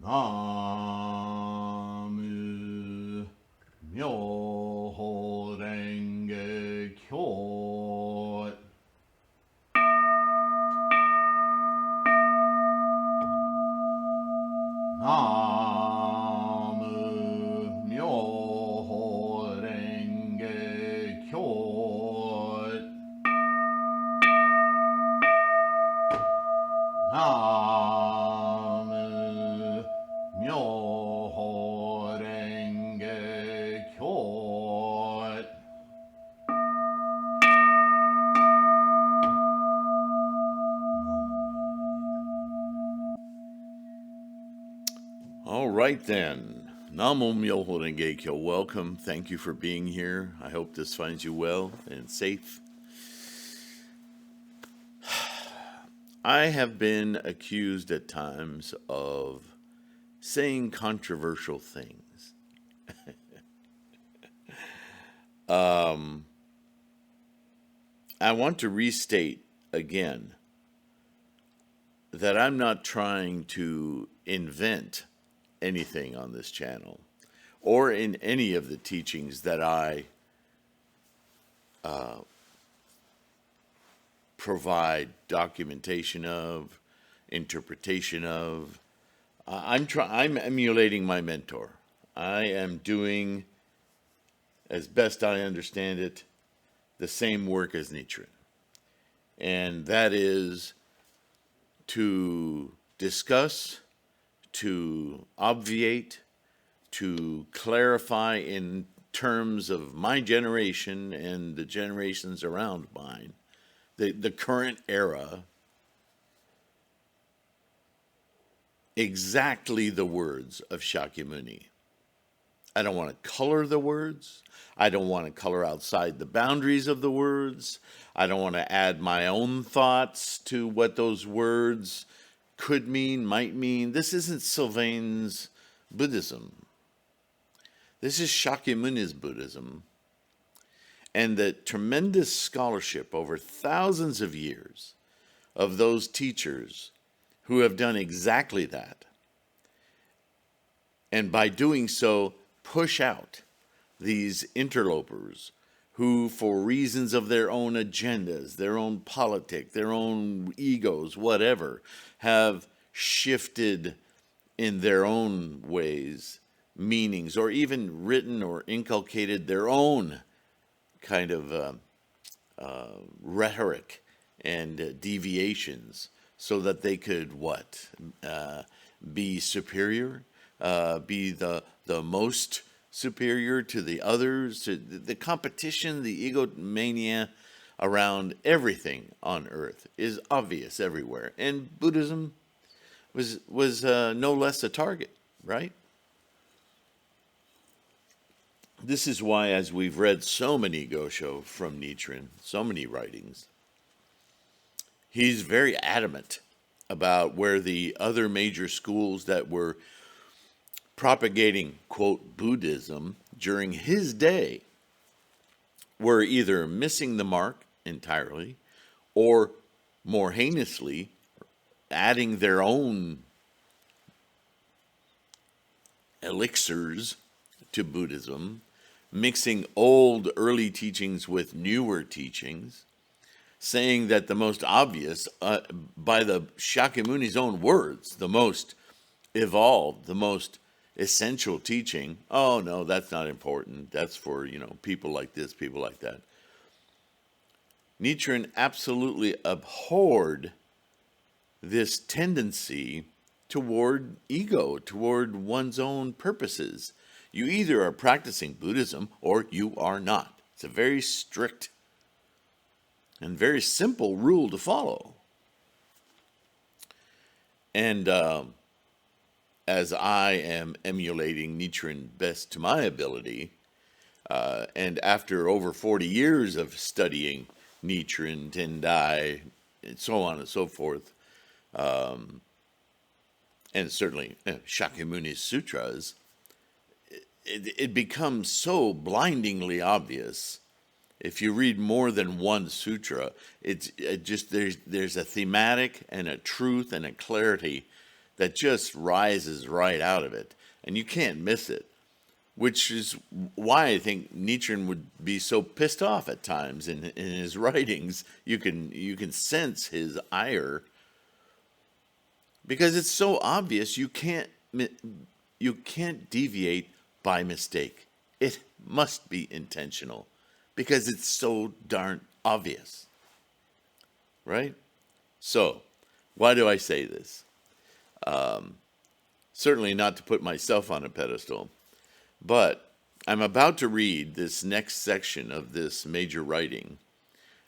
나무 묘호랭개교 나무 묘호랭개교 나무 묘호랭개교. All right then. Namo Myoho Renge Kyo. Welcome. Thank you for being here. I hope this finds you well and safe. I have been accused at times of saying controversial things. I want to restate again that I'm not trying to invent anything on this channel or in any of the teachings that I provide documentation of, interpretation of. I'm emulating my mentor. I am doing, as best I understand it, the same work as Nichiren. And that is to discuss, to obviate, to clarify in terms of my generation and the generations around mine, the current era, exactly the words of Shakyamuni. I don't want to color the words. I don't want to color outside the boundaries of the words. I don't want to add my own thoughts to what those words could mean, might mean. This isn't Sylvain's Buddhism. This is Shakyamuni's Buddhism. And the tremendous scholarship over thousands of years of those teachers who have done exactly that. And by doing so, push out these interlopers who, for reasons of their own agendas, their own politic, their own egos, whatever, have shifted in their own ways meanings, or even written or inculcated their own kind of rhetoric and deviations so that they could be superior, be the most superior to the others, to the competition, the egomania around everything on earth is obvious everywhere. And Buddhism was no less a target, right? This is why, as we've read so many Gosho from Nichiren, so many writings, he's very adamant about where the other major schools that were propagating, quote, Buddhism during his day were either missing the mark entirely or, more heinously, adding their own elixirs to Buddhism, mixing old early teachings with newer teachings, saying that the most obvious, by the Shakyamuni's own words, the most evolved, the most essential teaching, oh no, that's not important. That's for, people like this, people like that. Nichiren absolutely abhorred this tendency toward ego, toward one's own purposes. You either are practicing Buddhism or you are not. It's a very strict and very simple rule to follow. And as I am emulating Nichiren best to my ability, and after over 40 years of studying Nichiren, Tendai, and so on and so forth, and certainly Shakyamuni's sutras, it becomes so blindingly obvious. If you read more than one sutra, there's a thematic and a truth and a clarity that just rises right out of it, and you can't miss it. Which is why I think Nietzsche would be so pissed off at times in his writings. You can sense his ire because it's so obvious. You can't deviate by mistake. It must be intentional because it's so darn obvious, right? So, why do I say this? Certainly not to put myself on a pedestal, but I'm about to read this next section of this major writing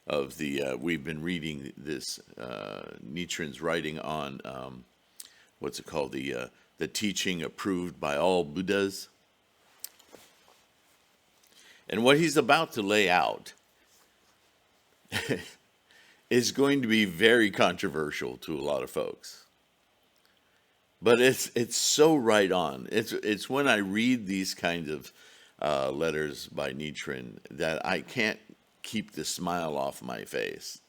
of the. We've been reading this Nichiren's writing on what's it called, the teaching approved by all Buddhas, and what he's about to lay out is going to be very controversial to a lot of folks. But it's so right on. It's when I read these kinds of letters by Nichiren that I can't keep the smile off my face.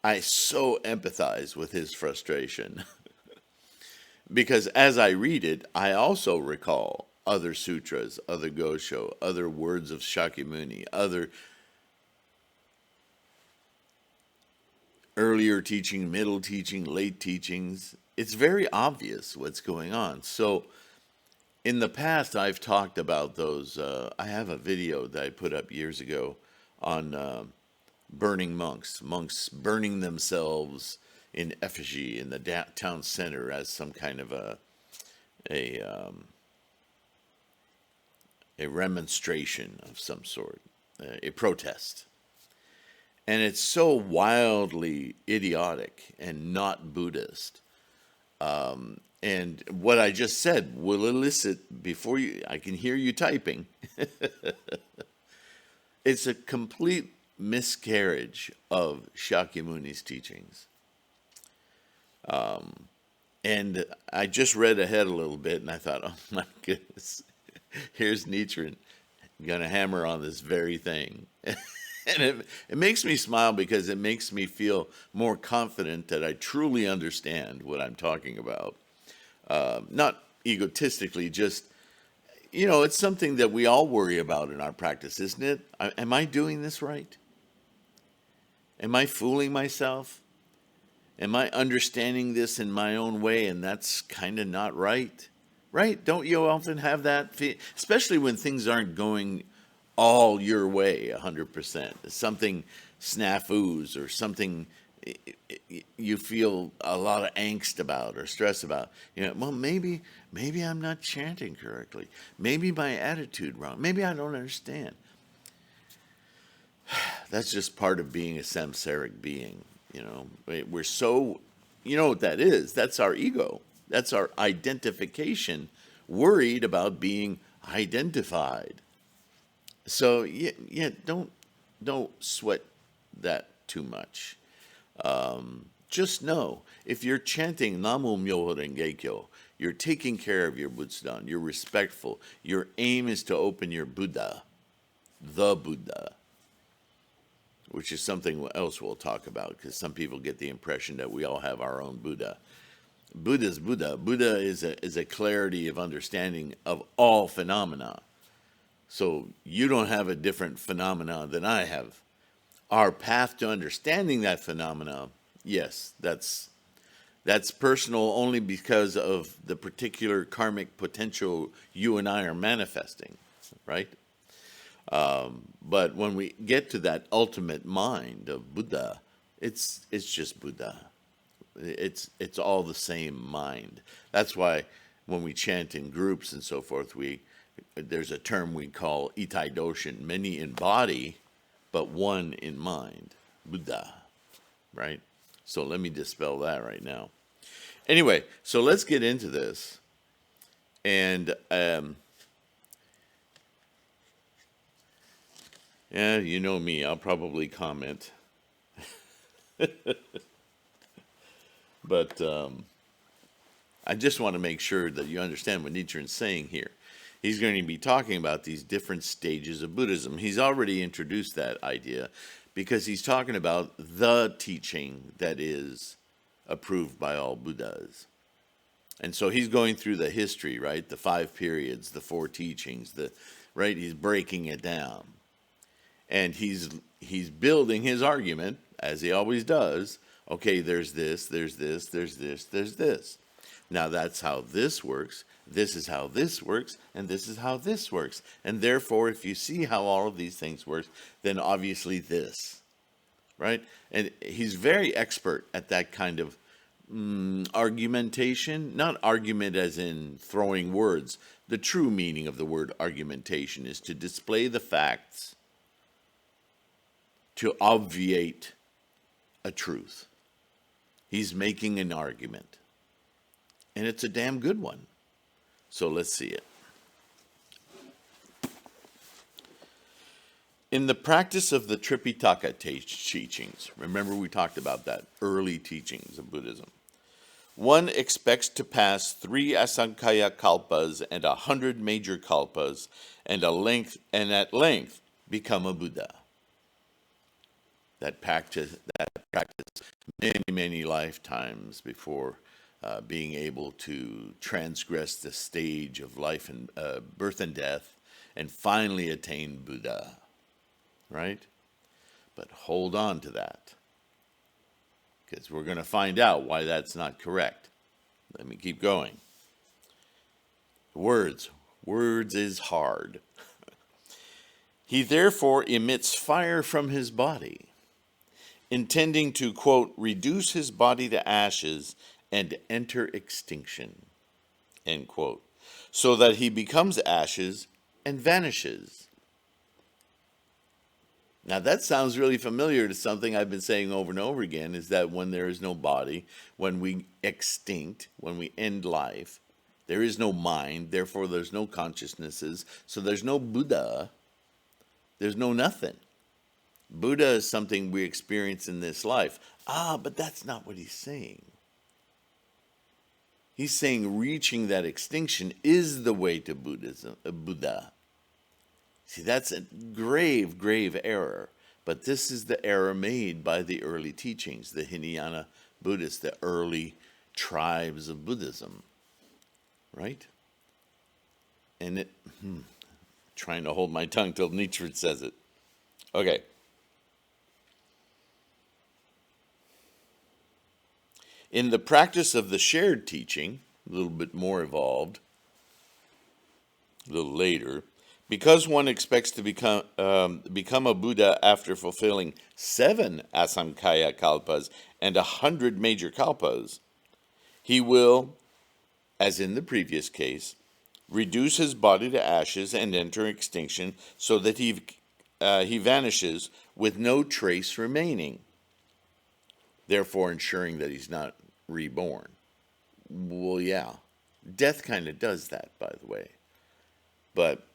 I so empathize with his frustration because as I read it, I also recall other sutras, other Gosho, other words of Shakyamuni, other earlier teaching, middle teaching, late teachings. It's very obvious what's going on. So in the past, I've talked about those. I have a video that I put up years ago on burning monks burning themselves in effigy in the town center as some kind of a remonstration of some sort, a protest. And it's so wildly idiotic and not Buddhist. And what I just said will elicit, before I can hear you typing, it's a complete miscarriage of Shakyamuni's teachings. And I just read ahead a little bit, and I thought, oh my goodness, here's Nichiren going to hammer on this very thing. And it makes me smile because it makes me feel more confident that I truly understand what I'm talking about. Not egotistically, just, it's something that we all worry about in our practice, isn't it? Am I doing this right? Am I fooling myself? Am I understanding this in my own way and that's kind of not right? Right? Don't you often have that, especially when things aren't going all your way 100%. Something snafus or something you feel a lot of angst about or stress about. Well, maybe I'm not chanting correctly. Maybe my attitude wrong. Maybe I don't understand. That's just part of being a samsaric being. We're so, what that is? That's our ego. That's our identification, worried about being identified. So don't sweat that too much. Just know, if you're chanting Namu Myoho Renge Kyo, you're taking care of your Butsudan, you're respectful. Your aim is to open your Buddha, the Buddha, which is something else we'll talk about, because some people get the impression that we all have our own Buddha. Buddha's Buddha. Buddha is a clarity of understanding of all phenomena. So you don't have a different phenomena than I have. Our path to understanding that phenomena, yes, that's personal only because of the particular karmic potential you and I are manifesting, right? But when we get to that ultimate mind of Buddha, it's just Buddha. It's all the same mind. That's why when we chant in groups and so forth, there's a term we call Itai Doshin, many in body, but one in mind, Buddha, right? So let me dispel that right now. Anyway, so let's get into this. And yeah, you know me, I'll probably comment. But I just want to make sure that you understand what Nichiren's saying here. He's going to be talking about these different stages of Buddhism. He's already introduced that idea because he's talking about the teaching that is approved by all Buddhas. And so he's going through the history, right? The 5 periods, the 4 teachings, right? He's breaking it down. And he's building his argument, as he always does. Okay, there's this, there's this, there's this, there's this. Now that's how this works. This is how this works, and this is how this works. And therefore, if you see how all of these things work, then obviously this, right? And he's very expert at that kind of argumentation. Not argument as in throwing words. The true meaning of the word argumentation is to display the facts, to obviate a truth. He's making an argument. And it's a damn good one. So let's see it. In the practice of the Tripitaka teachings, remember we talked about that, early teachings of Buddhism, one expects to pass 3 Asankaya kalpas and 100 major kalpas and at length become a Buddha. That practice many, many lifetimes before being able to transgress the stage of life and birth and death and finally attain Buddha, right? But hold on to that, because we're going to find out why that's not correct. Let me keep going. Words is hard. He therefore emits fire from his body, intending to, quote, reduce his body to ashes and enter extinction, end quote, so that he becomes ashes and vanishes. Now that sounds really familiar to something I've been saying over and over again, is that when there is no body, when we extinct, when we end life, there is no mind, therefore there's no consciousnesses, so there's no Buddha, there's no nothing. Buddha is something we experience in this life. But that's not what he's saying. He's saying reaching that extinction is the way to Buddha. See, that's a grave, grave error. But this is the error made by the early teachings, the Hinayana Buddhists, the early tribes of Buddhism. Right? And trying to hold my tongue till Nietzsche says it. Okay. In the practice of the shared teaching, a little bit more evolved, a little later, because one expects to become a Buddha after fulfilling 7 Asamkaya kalpas and 100 major kalpas, he will, as in the previous case, reduce his body to ashes and enter extinction so that he vanishes with no trace remaining, therefore ensuring that he's not reborn. Well, yeah, death kind of does that, by the way. But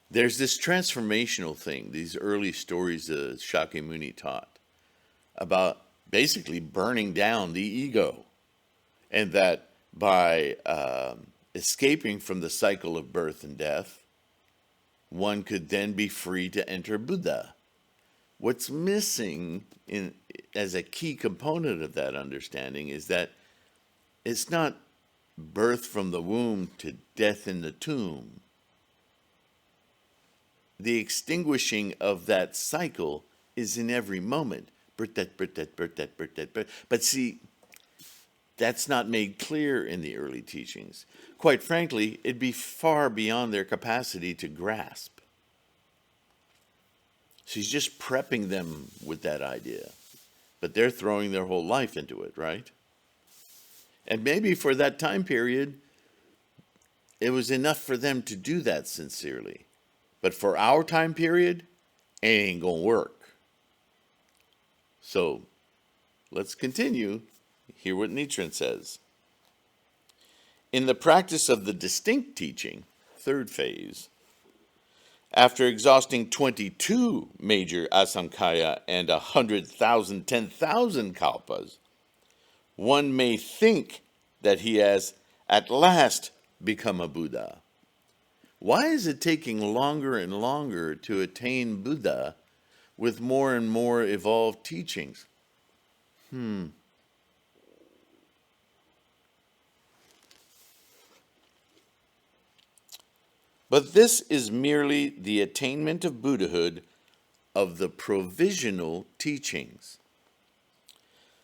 there's this transformational thing, these early stories that Shakyamuni taught about basically burning down the ego, and that by escaping from the cycle of birth and death, one could then be free to enter Buddha. What's missing as a key component of that understanding is that it's not birth from the womb to death in the tomb. The extinguishing of that cycle is in every moment. But see, that's not made clear in the early teachings. Quite frankly, it'd be far beyond their capacity to grasp. She's just prepping them with that idea. But they're throwing their whole life into it, right? And maybe for that time period, it was enough for them to do that sincerely. But for our time period, it ain't gonna work. So let's continue. Hear what Nichiren says. In the practice of the distinct teaching, third phase, after exhausting 22 major asamkaya and 100,000, 10,000 kalpas, one may think that he has at last become a Buddha. Why is it taking longer and longer to attain Buddha with more and more evolved teachings? But this is merely the attainment of Buddhahood of the provisional teachings,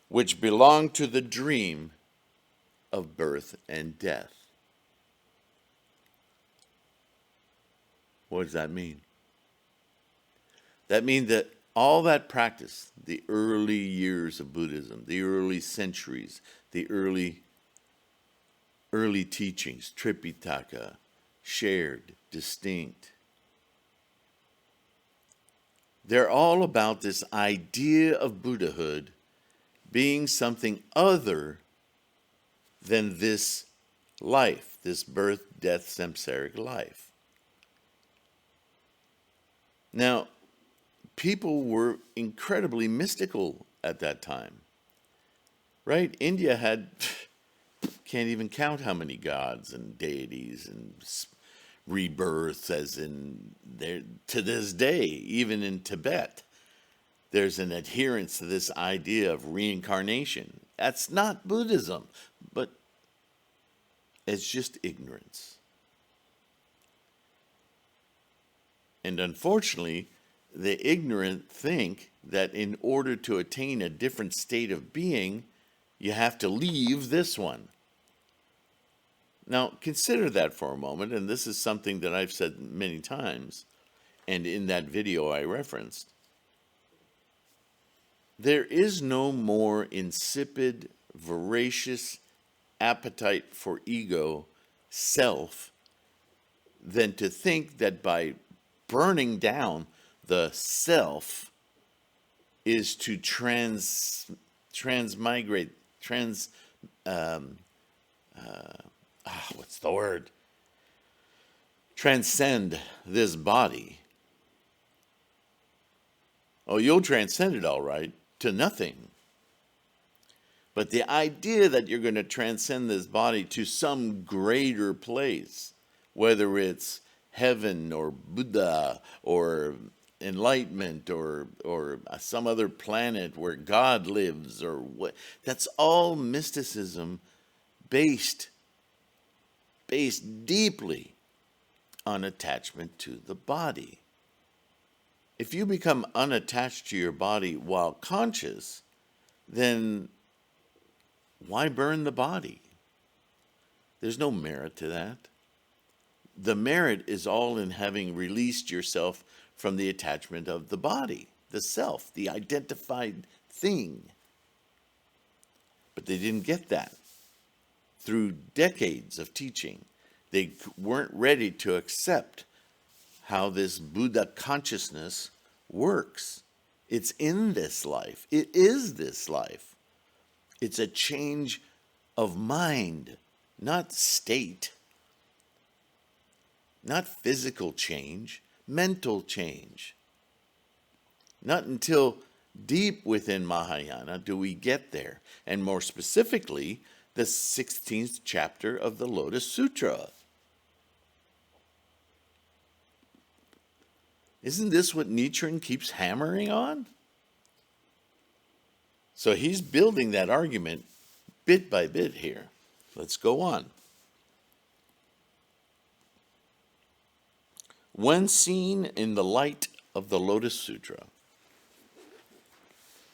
which belong to the dream of birth and death. What does that mean? That means that all that practice, the early years of Buddhism, the early centuries, the early teachings, Tripitaka, shared, distinct, they're all about this idea of Buddhahood being something other than this life, this birth, death, samsaric life. Now, people were incredibly mystical at that time, right? India can't even count how many gods and deities and rebirths, as in there to this day, even in Tibet, there's an adherence to this idea of reincarnation. That's not Buddhism, but it's just ignorance. And unfortunately, the ignorant think that in order to attain a different state of being, you have to leave this one. Now, consider that for a moment, and this is something that I've said many times, and in that video I referenced. There is no more insipid, voracious appetite for ego, self, than to think that by burning down the self is to transcend this body. Oh, you'll transcend it all right, to nothing. But the idea that you're going to transcend this body to some greater place, whether it's heaven or Buddha or enlightenment or some other planet where God lives, or what, that's all mysticism based deeply on attachment to the body. If you become unattached to your body while conscious, then why burn the body? There's no merit to that. The merit is all in having released yourself from the attachment of the body, the self, the identified thing. But they didn't get that. Through decades of teaching, they weren't ready to accept how this Buddha consciousness works. It's in this life. It is this life. It's a change of mind, not state, not physical change, mental change. Not until deep within Mahayana do we get there, and more specifically, the 16th chapter of the Lotus Sutra. Isn't this what Nichiren keeps hammering on? So he's building that argument bit by bit here. Let's go on. When seen in the light of the Lotus Sutra,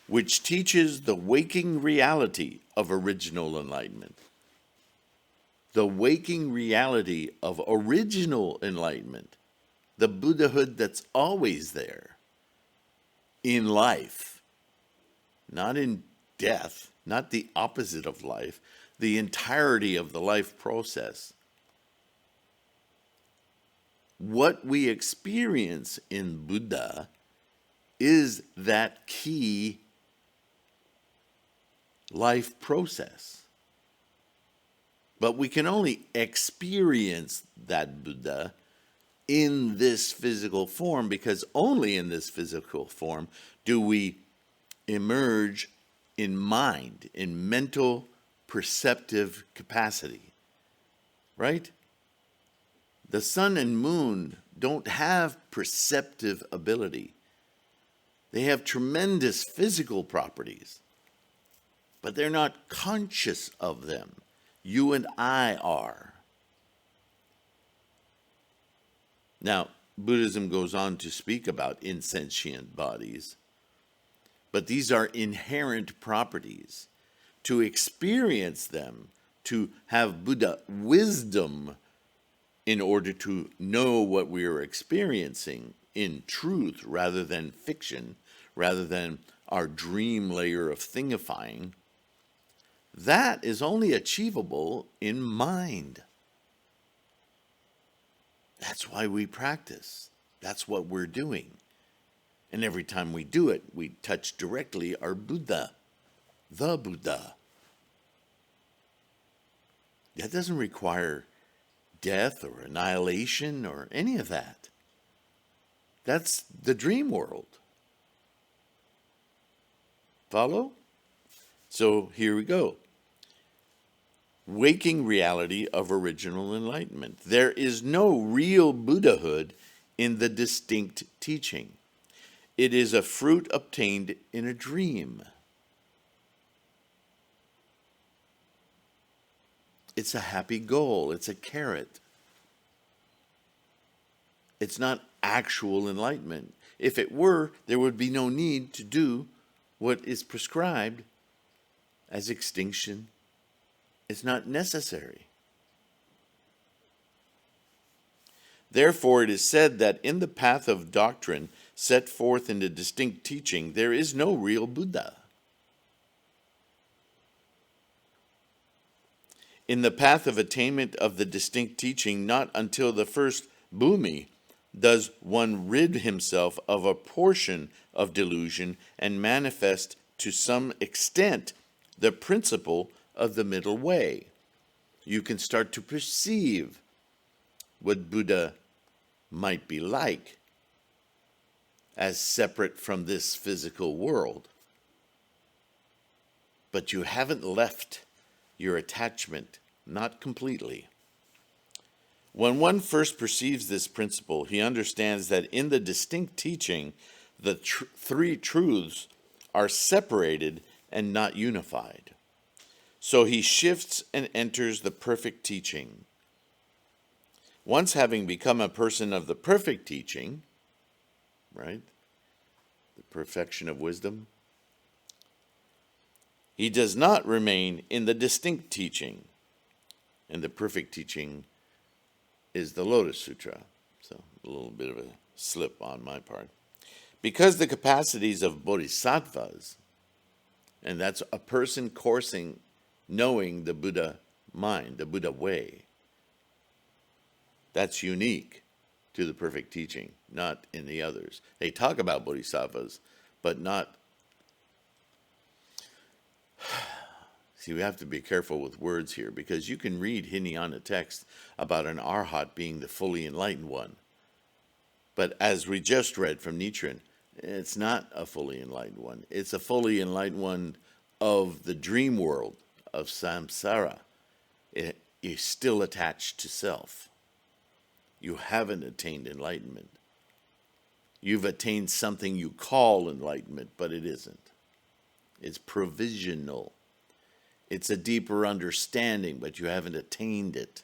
which teaches the waking reality of original enlightenment, the waking reality of original enlightenment, the Buddhahood that's always there in life, not in death, not the opposite of life, the entirety of the life process. What we experience in Buddha is that key life process. But we can only experience that Buddha in this physical form, because only in this physical form do we emerge in mind, in mental perceptive capacity, right? The sun and moon don't have perceptive ability. They have tremendous physical properties, but they're not conscious of them. You and I are. Now, Buddhism goes on to speak about insentient bodies, but these are inherent properties. To experience them, to have Buddha wisdom in order to know what we are experiencing in truth rather than fiction, rather than our dream layer of thingifying, that is only achievable in mind. That's why we practice. That's what we're doing. And every time we do it, we touch directly our Buddha, the Buddha. That doesn't require death or annihilation or any of that. That's the dream world. Follow? So here we go. Waking reality of original enlightenment. There is no real Buddhahood in the distinct teaching. It is a fruit obtained in a dream. It's a happy goal. It's a carrot. It's not actual enlightenment. If it were, there would be no need to do what is prescribed as extinction. It's not necessary. Therefore, it is said that in the path of doctrine set forth in the distinct teaching, there is no real Buddha. In the path of attainment of the distinct teaching, not until the first bhumi does one rid himself of a portion of delusion and manifest to some extent the principle of the middle way. You can start to perceive what Buddha might be like as separate from this physical world. But you haven't left your attachment, not completely. When one first perceives this principle, he understands that in the distinct teaching, the three truths are separated and not unified. So he shifts and enters the perfect teaching. Once having become a person of the perfect teaching, right? The perfection of wisdom, he does not remain in the distinct teaching. And the perfect teaching is the Lotus Sutra. So a little bit of a slip on my part. Because the capacities of bodhisattvas, and that's a person coursing, knowing the Buddha mind, the Buddha way, that's unique to the perfect teaching, not in the others. They talk about bodhisattvas, but not. See, we have to be careful with words here, because you can read Hinayana text about an arhat being the fully enlightened one. But as we just read from Nichiren, it's not a fully enlightened one. It's a fully enlightened one of the dream world of samsara. You're still attached to self. You haven't attained enlightenment. You've attained something you call enlightenment, but it isn't. It's provisional. It's a deeper understanding, but you haven't attained it.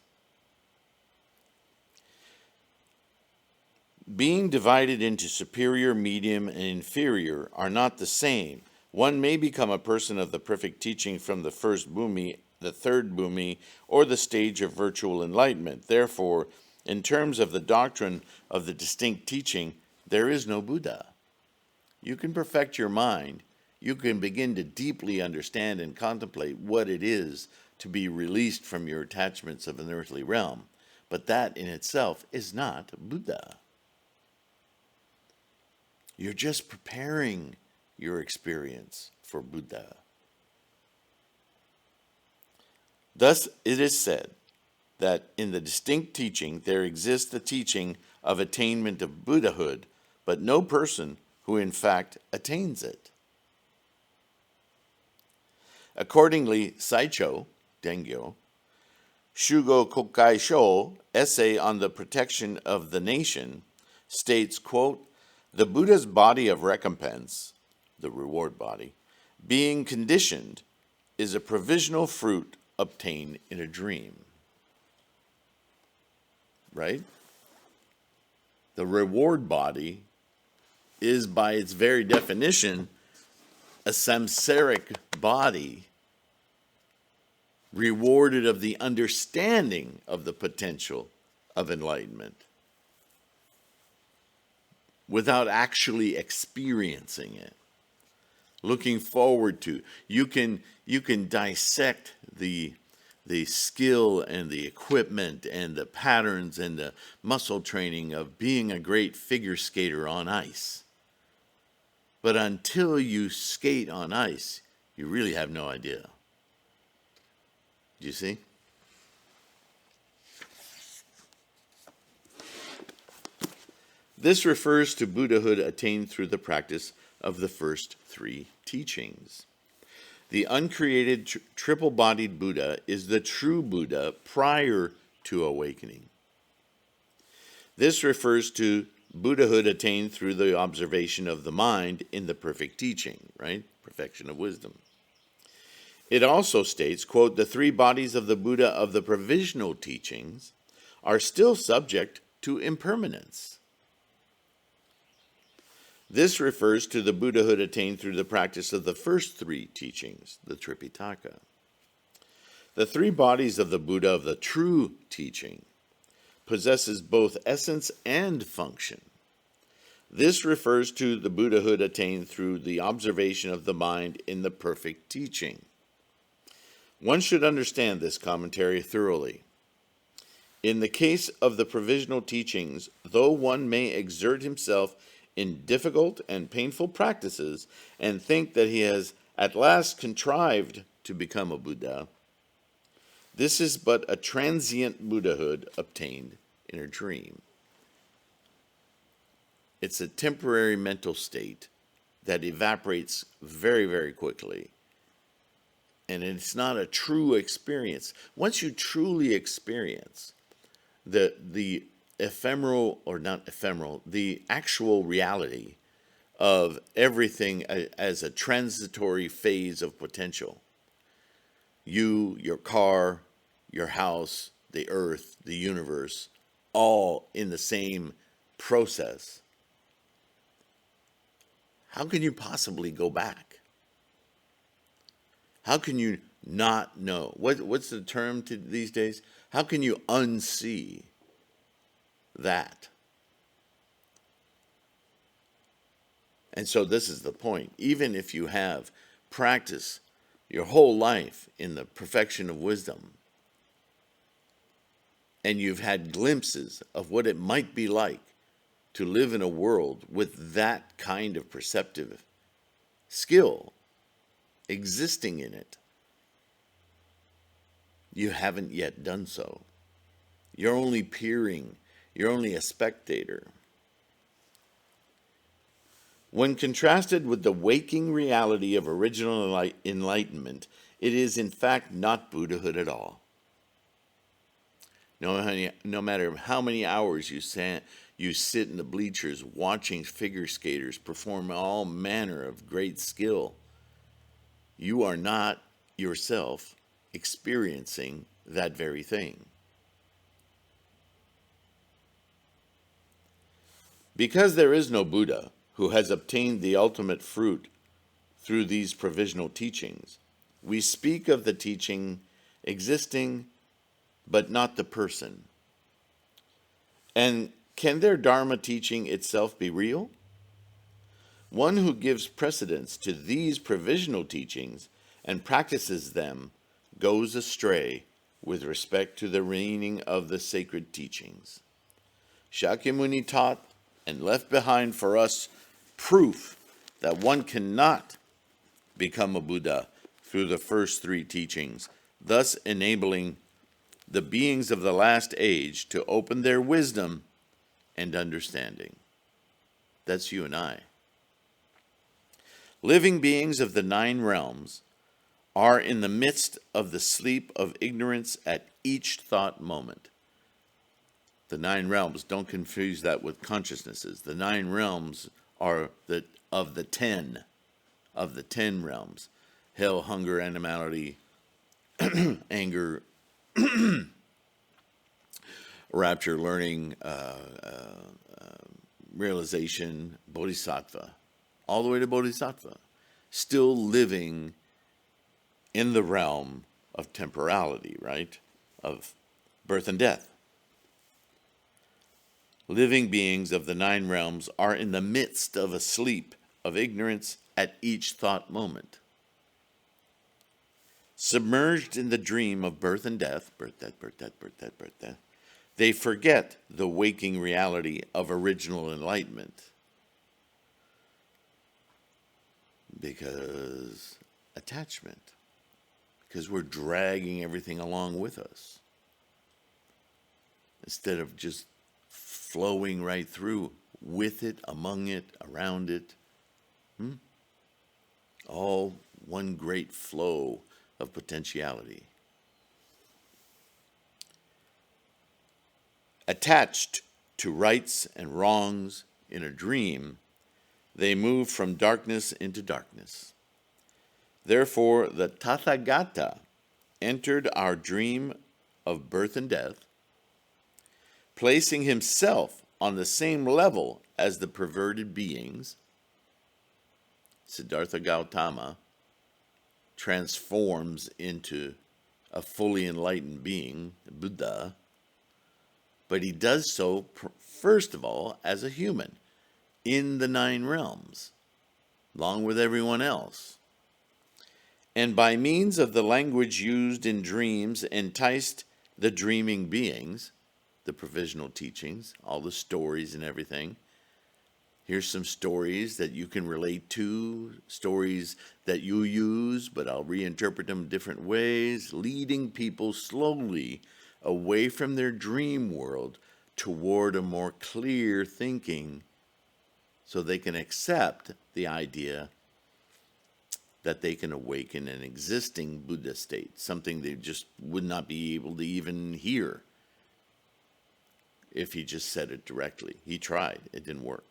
Being divided into superior, medium, and inferior are not the same. One may become a person of the perfect teaching from the first bhumi, the third bhumi, or the stage of virtual enlightenment. Therefore, in terms of the doctrine of the distinct teaching, there is no Buddha. You can perfect your mind. You can begin to deeply understand and contemplate what it is to be released from your attachments of an earthly realm. But that in itself is not Buddha. You're just preparing your experience for Buddha. Thus, it is said that in the distinct teaching there exists the teaching of attainment of Buddhahood, but no person who in fact attains it. Accordingly, Saicho, Dengyo, Shugo Kokai Sho, Essay on the Protection of the Nation, states, quote, the Buddha's body of recompense, the reward body, being conditioned, is a provisional fruit obtained in a dream. Right? The reward body is, by its very definition, a samsaric body rewarded of the understanding of the potential of enlightenment without actually experiencing it. Looking forward to. You can dissect the skill and the equipment and the patterns and the muscle training of being a great figure skater on ice. But until you skate on ice, you really have no idea. Do you see? This refers to Buddhahood attained through the practice of the first three teachings. The uncreated triple-bodied Buddha is the true Buddha prior to awakening. This refers to Buddhahood attained through the observation of the mind in the perfect teaching, right? Perfection of wisdom. It also states, quote, the three bodies of the Buddha of the provisional teachings are still subject to impermanence. This refers to the Buddhahood attained through the practice of the first three teachings, the Tripitaka. The three bodies of the Buddha of the true teaching possesses both essence and function. This refers to the Buddhahood attained through the observation of the mind in the perfect teaching. One should understand this commentary thoroughly. In the case of the provisional teachings, though one may exert himself in difficult and painful practices and think that he has at last contrived to become a Buddha, this is but a transient Buddhahood obtained in a dream. It's a temporary mental state that evaporates very, very quickly. And it's not a true experience. Once you truly experience the ephemeral, or not ephemeral, the actual reality of everything as a transitory phase of potential. You, your car, your house, the earth, the universe, all in the same process. How can you possibly go back? How can you not know? What's the term these days? How can you unsee that? And so this is the point. Even if you have practiced your whole life in the perfection of wisdom, and you've had glimpses of what it might be like to live in a world with that kind of perceptive skill existing in it, you haven't yet done so. You're only peering. You're only a spectator. When contrasted with the waking reality of original enlightenment, it is in fact not Buddhahood at all. No matter how many hours you sit in the bleachers watching figure skaters perform all manner of great skill, you are not yourself experiencing that very thing. Because there is no Buddha who has obtained the ultimate fruit through these provisional teachings, we speak of the teaching existing, but not the person. And can their Dharma teaching itself be real? One who gives precedence to these provisional teachings and practices them goes astray with respect to the meaning of the sacred teachings. Shakyamuni taught and left behind for us proof that one cannot become a Buddha through the first three teachings, thus enabling the beings of the last age to open their wisdom and understanding. That's you and I. Living beings of the 9 realms are in the midst of the sleep of ignorance at each thought moment. The 9 realms, don't confuse that with consciousnesses. The 9 realms are of the 10 realms. Hell, hunger, animality, anger, rapture, learning, realization, bodhisattva, all the way to bodhisattva, still living in the realm of temporality, right? Of birth and death. Living beings of the 9 realms are in the midst of a sleep of ignorance at each thought moment. Submerged in the dream of birth and death, birth, death, birth, death, birth, death, birth, death, they forget the waking reality of original enlightenment because attachment, because we're dragging everything along with us instead of just flowing right through with it, among it, around it. All one great flow of potentiality. Attached to rights and wrongs in a dream, they move from darkness into darkness. Therefore, the Tathagata entered our dream of birth and death, placing himself on the same level as the perverted beings. Siddhartha Gautama transforms into a fully enlightened being, Buddha, but he does so, first of all, as a human in the 9 realms, along with everyone else. And by means of the language used in dreams, enticed the dreaming beings, the provisional teachings, all the stories and everything. Here's some stories that you can relate to, stories that you use, but I'll reinterpret them different ways, leading people slowly away from their dream world toward a more clear thinking so they can accept the idea that they can awaken an existing Buddha state, something they just would not be able to even hear if he just said it directly. He tried, it didn't work.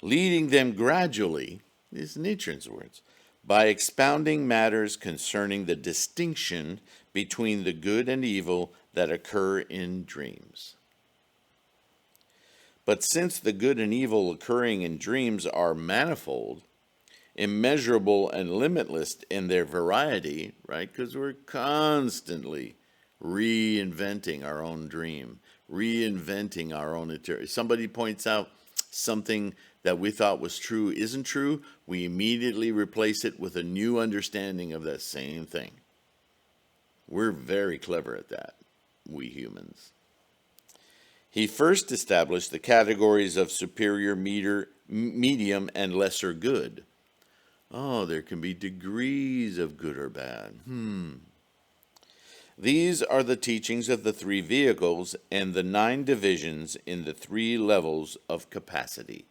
Leading them gradually, these Nichiren's words, by expounding matters concerning the distinction between the good and evil that occur in dreams. But since the good and evil occurring in dreams are manifold, immeasurable and limitless in their variety, right? Because we're constantly reinventing our own dream, reinventing our own eternity. Somebody points out something that we thought was true isn't true, we immediately replace it with a new understanding of that same thing. We're very clever at that, we humans. He first established the categories of superior, medium, and lesser good. Oh, there can be degrees of good or bad. These are the teachings of the 3 vehicles and the 9 divisions in the 3 levels of capacity.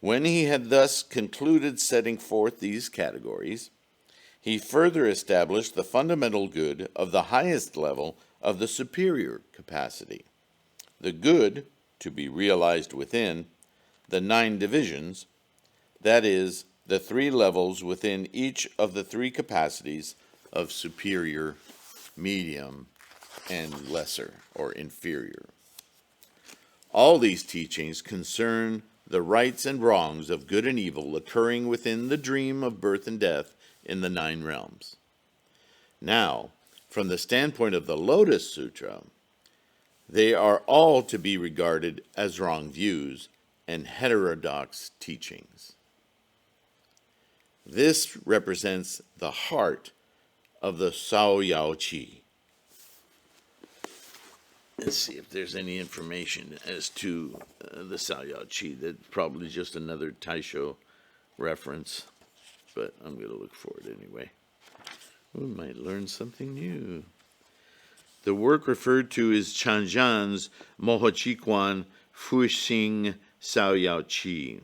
When he had thus concluded setting forth these categories, he further established the fundamental good of the highest level of the superior capacity, the good to be realized within the 9 divisions, that is, the 3 levels within each of the 3 capacities of superior, medium, and lesser or inferior. All these teachings concern the rights and wrongs of good and evil occurring within the dream of birth and death in the 9 realms. Now, from the standpoint of the Lotus Sutra, they are all to be regarded as wrong views and heterodox teachings. This represents the heart of the Sao Yao Qi. Let's see if there's any information as to the Sao Yao Qi. That's probably just another Taisho reference, but I'm going to look for it anyway. We might learn something new. The work referred to is Chanjan's Mohochiquan Fuxing Sao Yao Qi,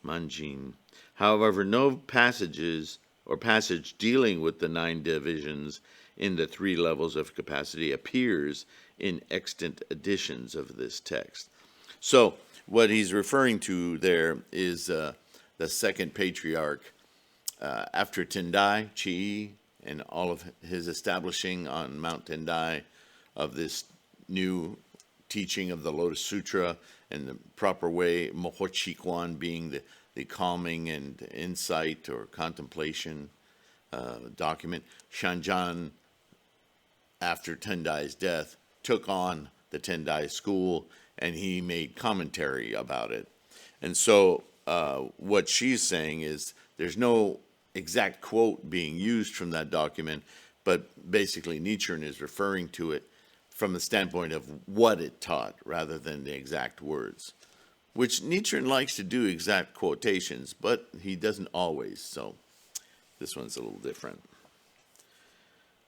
Manjin. However, no passages or passage dealing with the 9 divisions in the 3 levels of capacity appears in extant editions of this text. So what he's referring to there is the second patriarch after Tendai, Chi, and all of his establishing on Mount Tendai of this new teaching of the Lotus Sutra and the proper way, Mohochikwan being the calming and insight or contemplation document. Shanjan, after Tendai's death, took on the Tendai school, and he made commentary about it. And so what she's saying is there's no exact quote being used from that document, but basically Nichiren is referring to it from the standpoint of what it taught rather than the exact words, which Nichiren likes to do exact quotations, but he doesn't always. So this one's a little different.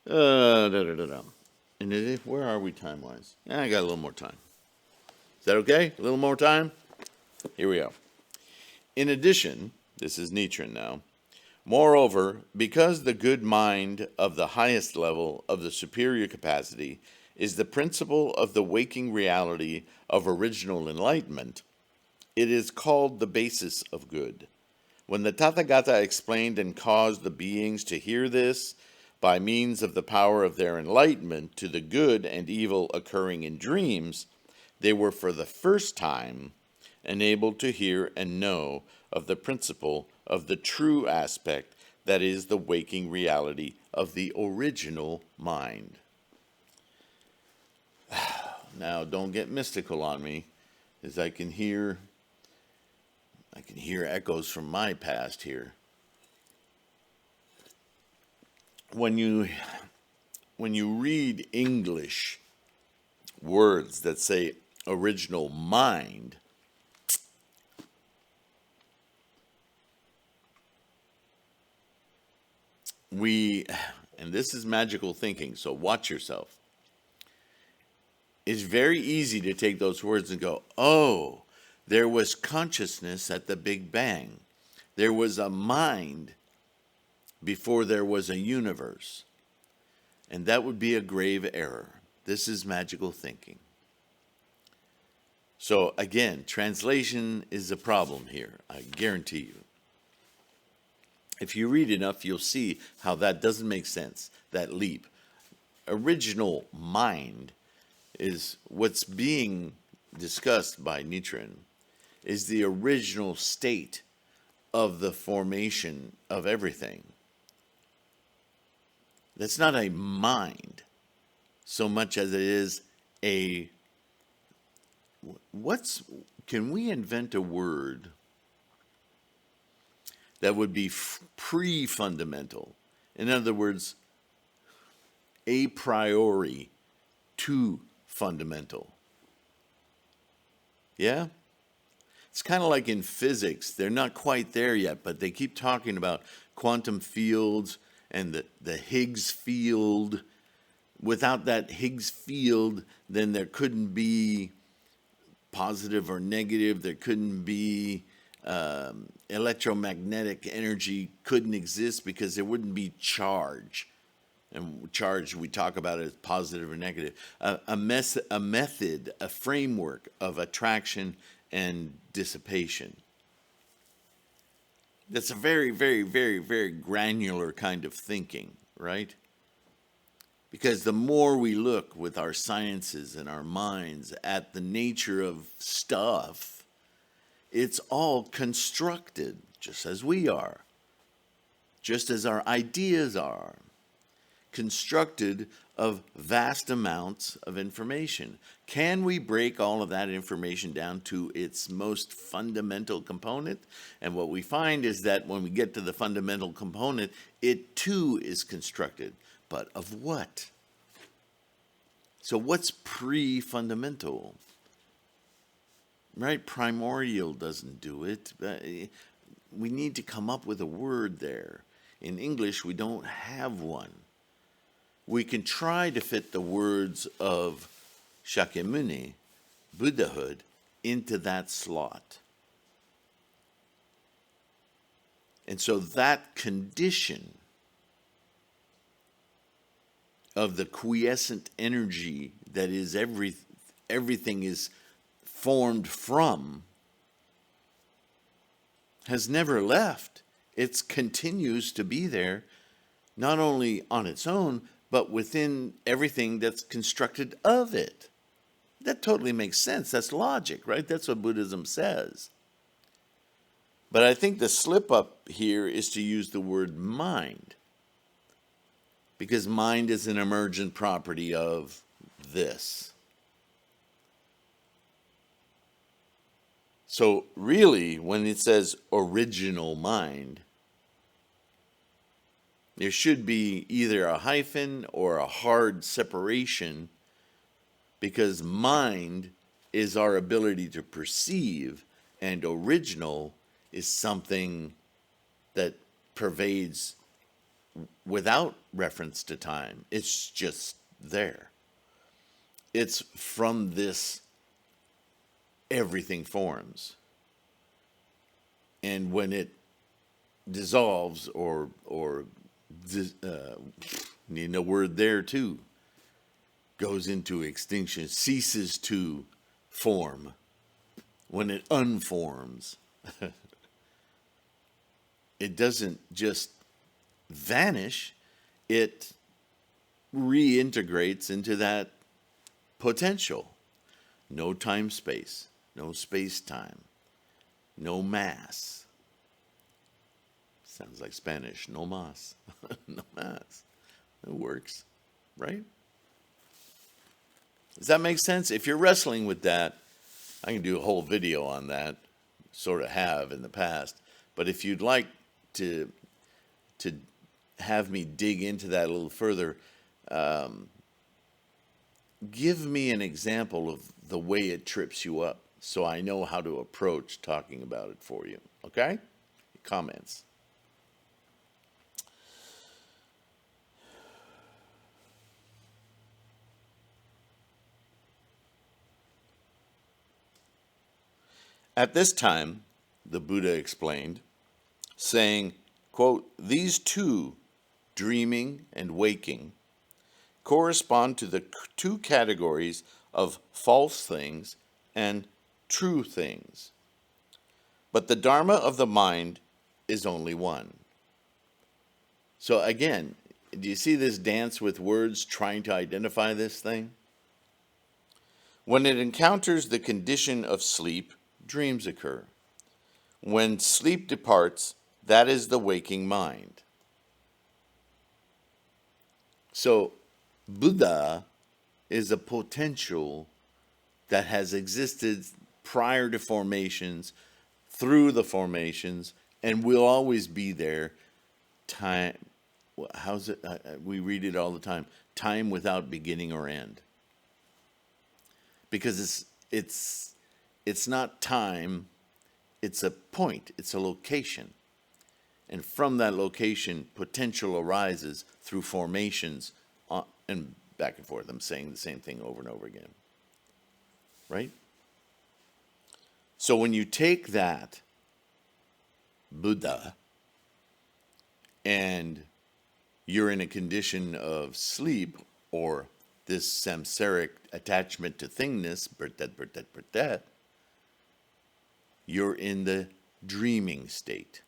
And where are we time-wise? I got a little more time. Is that okay? A little more time? Here we go. In addition, this is Nichiren now. Moreover, because the good mind of the highest level of the superior capacity is the principle of the waking reality of original enlightenment, it is called the basis of good. When the Tathagata explained and caused the beings to hear this, by means of the power of their enlightenment to the good and evil occurring in dreams, they were for the first time enabled to hear and know of the principle of the true aspect that is the waking reality of the original mind. Now, don't get mystical on me, as I can hear echoes from my past here. When you read English words that say original mind, and this is magical thinking, so watch yourself. It's very easy to take those words and go, oh, there was consciousness at the Big Bang. There was a mind before there was a universe. And that would be a grave error. This is magical thinking. So again, translation is a problem here, I guarantee you. If you read enough, you'll see how that doesn't make sense, that leap. Original mind is what's being discussed by Nichiren, is the original state of the formation of everything. That's not a mind so much as it is can we invent a word that would be pre-fundamental? In other words, a priori to fundamental. Yeah? It's kind of like in physics. They're not quite there yet, but they keep talking about quantum fields and the Higgs field. Without that Higgs field, then there couldn't be positive or negative. There couldn't be electromagnetic energy couldn't exist because there wouldn't be charge. And charge, we talk about it as positive or negative. A method, a framework of attraction and dissipation. That's a very, very, very, very granular kind of thinking, right? Because the more we look with our sciences and our minds at the nature of stuff, it's all constructed just as we are, just as our ideas are, constructed of vast amounts of information. Can we break all of that information down to its most fundamental component? And what we find is that when we get to the fundamental component, it too is constructed. But of what? So what's pre-fundamental? Right? Primordial doesn't do it. We need to come up with a word there. In English, we don't have one. We can try to fit the words of Shakyamuni, Buddhahood, into that slot. And so that condition of the quiescent energy that is everything is formed from has never left. It continues to be there not only on its own, but within everything that's constructed of it. That totally makes sense. That's logic, right? That's what Buddhism says. But I think the slip up here is to use the word mind, because mind is an emergent property of this. So really, when it says original mind, there should be either a hyphen or a hard separation, because mind is our ability to perceive, and original is something that pervades without reference to time. It's just there. It's from this everything forms. And when it dissolves or need a word there too, goes into extinction, ceases to form, when it unforms, it doesn't just vanish, it reintegrates into that potential. No time space, no space time, no mass. Sounds like Spanish, no mas. No mass. It works, right? Does that make sense? If you're wrestling with that, I can do a whole video on that, sort of have in the past. But if you'd like to have me dig into that a little further, give me an example of the way it trips you up so I know how to approach talking about it for you. Okay? Comments. At this time, the Buddha explained, saying, quote, "These two, dreaming and waking, correspond to the two categories of false things and true things. But the Dharma of the mind is only one." So again, do you see this dance with words trying to identify this thing? When it encounters the condition of sleep, dreams occur. When sleep departs, that is the waking mind. So Buddha is a potential that has existed prior to formations, through the formations, and will always be there. Time, how's it? We read it all the time. Time without beginning or end. Because it's not time, it's a point, it's a location. And from that location, potential arises through formations and back and forth. I'm saying the same thing over and over again. Right? So when you take that Buddha and you're in a condition of sleep or this samsaric attachment to thingness, you're in the dreaming state,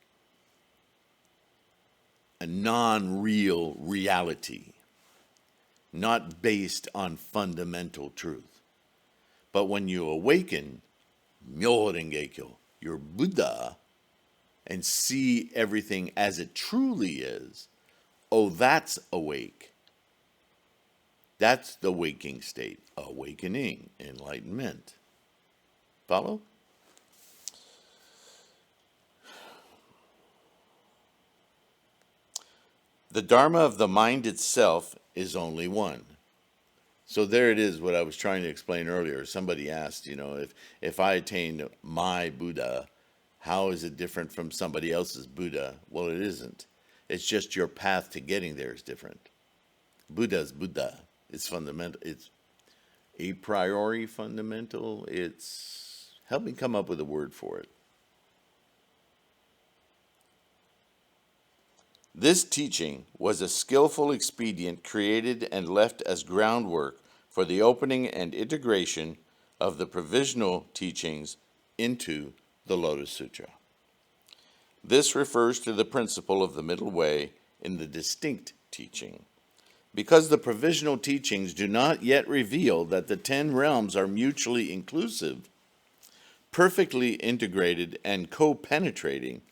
a non-real reality, not based on fundamental truth. But when you awaken, Myoho Renge-kyo, you're Buddha, and see everything as it truly is, oh, that's awake. That's the waking state, awakening, enlightenment. Follow? The Dharma of the mind itself is only one. So there it is, what I was trying to explain earlier. Somebody asked, if I attained my Buddha, how is it different from somebody else's Buddha? Well, it isn't. It's just your path to getting there is different. Buddha's Buddha. It's fundamental. It's a priori fundamental. It's, help me come up with a word for it. This teaching was a skillful expedient created and left as groundwork for the opening and integration of the provisional teachings into the Lotus Sutra. This refers to the principle of the middle way in the distinct teaching. Because the provisional teachings do not yet reveal that the 10 realms are mutually inclusive, perfectly integrated, and co-penetrating,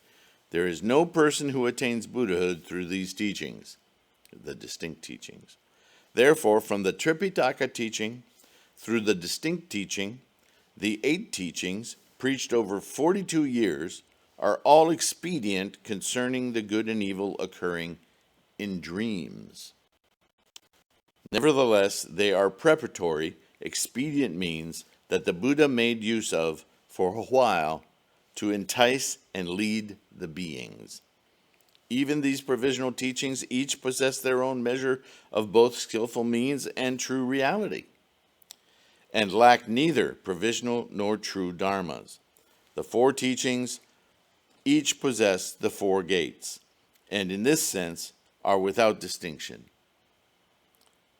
there is no person who attains Buddhahood through these teachings, the distinct teachings. Therefore, from the Tripitaka teaching through the distinct teaching, the 8 teachings, preached over 42 years, are all expedient concerning the good and evil occurring in dreams. Nevertheless, they are preparatory, expedient means that the Buddha made use of for a while to entice and lead the beings. Even these provisional teachings each possess their own measure of both skillful means and true reality, and lack neither provisional nor true dharmas. The 4 teachings each possess the 4 gates, and in this sense are without distinction.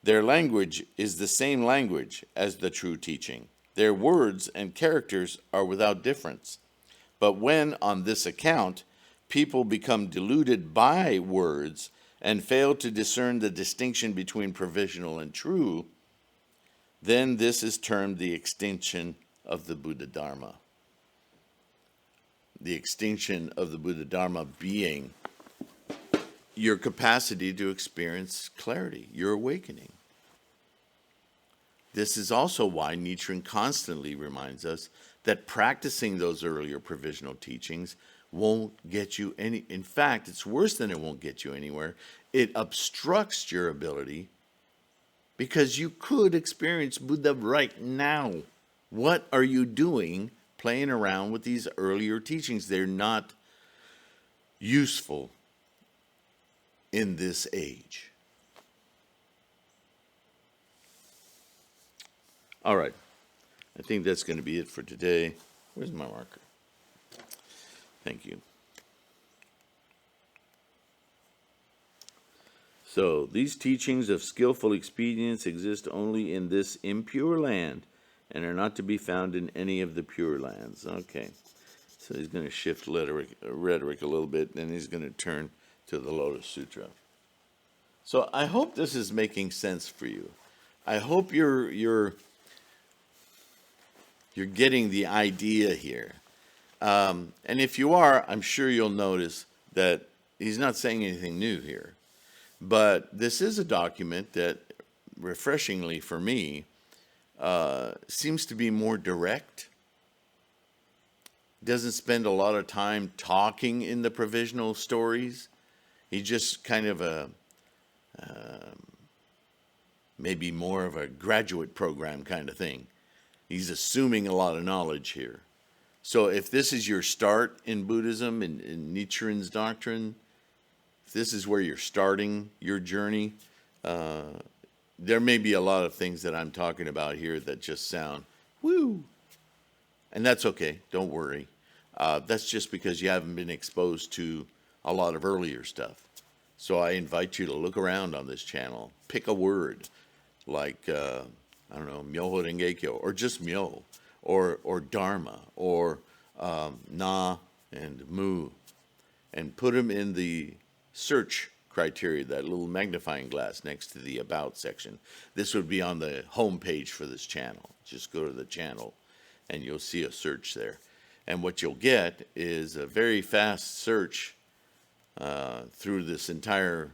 Their language is the same language as the true teaching. Their words and characters are without difference. But when, on this account, people become deluded by words and fail to discern the distinction between provisional and true, then this is termed the extinction of the Buddha Dharma. The extinction of the Buddha Dharma being your capacity to experience clarity, your awakening. This is also why Nichiren constantly reminds us that practicing those earlier provisional teachings won't get you any. In fact, it's worse than it won't get you anywhere. It obstructs your ability because you could experience Buddha right now. What are you doing playing around with these earlier teachings? They're not useful in this age. All right. I think that's going to be it for today. Where's my marker? Thank you. So, these teachings of skillful expedience exist only in this impure land and are not to be found in any of the pure lands. Okay. So he's going to shift rhetoric a little bit, and he's going to turn to the Lotus Sutra. So I hope this is making sense for you. I hope you're getting the idea here. And if you are, I'm sure you'll notice that he's not saying anything new here. But this is a document that, refreshingly for me, seems to be more direct. Doesn't spend a lot of time talking in the provisional stories. He's just kind of maybe more of a graduate program kind of thing. He's assuming a lot of knowledge here. So if this is your start in Buddhism, in Nichiren's doctrine, if this is where you're starting your journey, there may be a lot of things that I'm talking about here that just sound woo. And that's okay. Don't worry. That's just because you haven't been exposed to a lot of earlier stuff. So I invite you to look around on this channel. Pick a word like, I don't know, Myoho Renge-kyo, or just Myo, or Dharma, or Na and Mu, and put them in the search criteria, that little magnifying glass next to the About section. This would be on the home page for this channel. Just go to the channel, and you'll see a search there. And what you'll get is a very fast search through this entire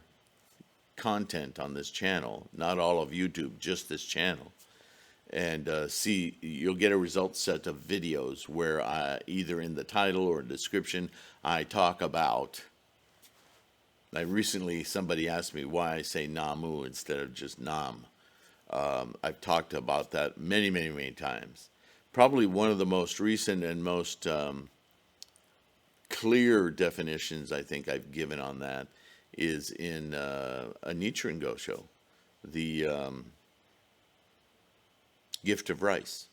content on this channel, not all of YouTube, just this channel. And you'll get a result set of videos where either in the title or description, I talk about. Recently, somebody asked me why I say Namu instead of just Nam. I've talked about that many, many, many times. Probably one of the most recent and most clear definitions I think I've given on that is in a Nichiren Gosho, the Gift of Rice.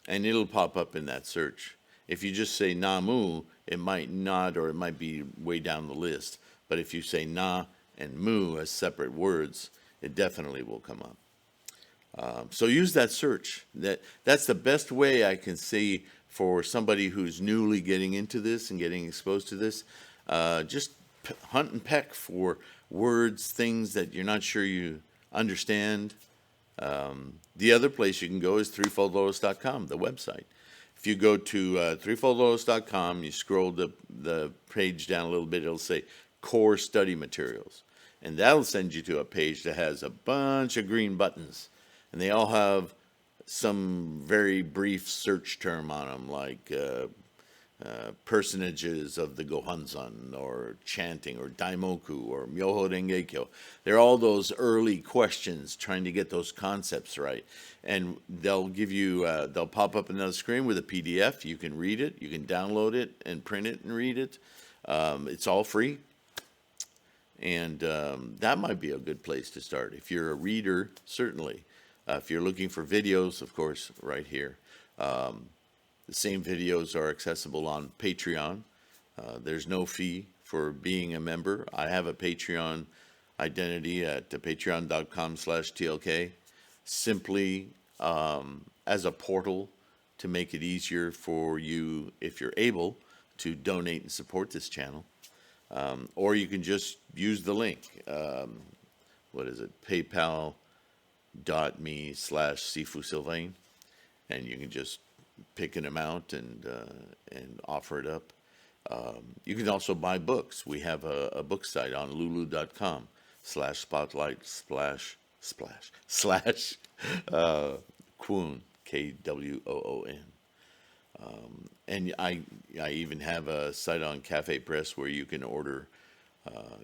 And it'll pop up in that search. If you just say Namu, it might not, or it might be way down the list. But if you say Na and Mu as separate words, it definitely will come up. So use that search. That's the best way I can see for somebody who's newly getting into this and getting exposed to this. Just hunt and peck for words, things that you're not sure you understand. The other place you can go is threefoldlotus.com, the website. If you go to threefoldlotus.com, you scroll the page down a little bit, it'll say Core Study Materials. And that'll send you to a page that has a bunch of green buttons. And they all have some very brief search term on them, like personages of the Gohanzan, or chanting, or Daimoku, or Myoho Rengekyo. They're all those early questions trying to get those concepts right. And they'll give you, they'll pop up another screen with a PDF. You can read it, you can download it and print it and read it. It's all free. And that might be a good place to start. If you're a reader, certainly. If you're looking for videos, of course, right here. The same videos are accessible on Patreon. There's no fee for being a member. I have a Patreon identity at patreon.com/TLK, simply as a portal to make it easier for you, if you're able, to donate and support this channel. Or you can just use the link. What is it? PayPal.me/Sifu Sylvain. And you can just pick an amount and offer it up. You can also buy books. We have a book site on lulu.com/spotlight//Kwoon, KWOON. And I even have a site on Cafe Press where you can order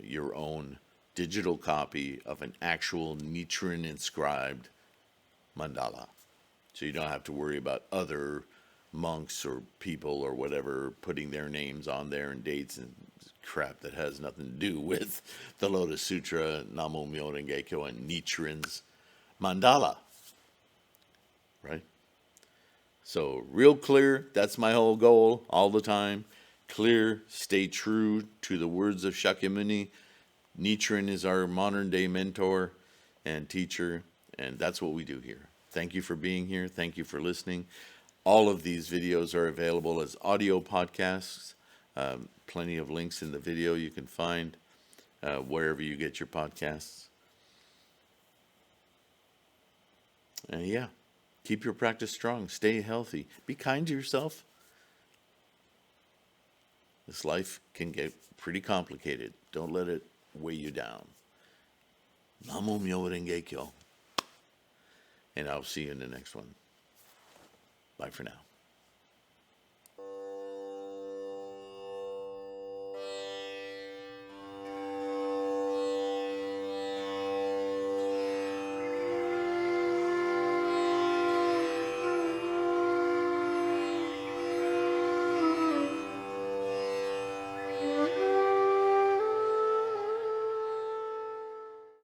your own digital copy of an actual Nichiren inscribed mandala. So you don't have to worry about other monks or people or whatever putting their names on there and dates and crap that has nothing to do with the Lotus Sutra, Namo Myoho Rengekyo, and Nichiren's mandala. Right? So real clear, that's my whole goal all the time. Clear, stay true to the words of Shakyamuni. Nichiren is our modern day mentor and teacher, and that's what we do here. Thank you for being here. Thank you for listening. All of these videos are available as audio podcasts. Plenty of links in the video you can find wherever you get your podcasts. And yeah, keep your practice strong. Stay healthy. Be kind to yourself. This life can get pretty complicated. Don't let it weigh you down. Namo Myoho Rengekyo. And I'll see you in the next one. Bye for now.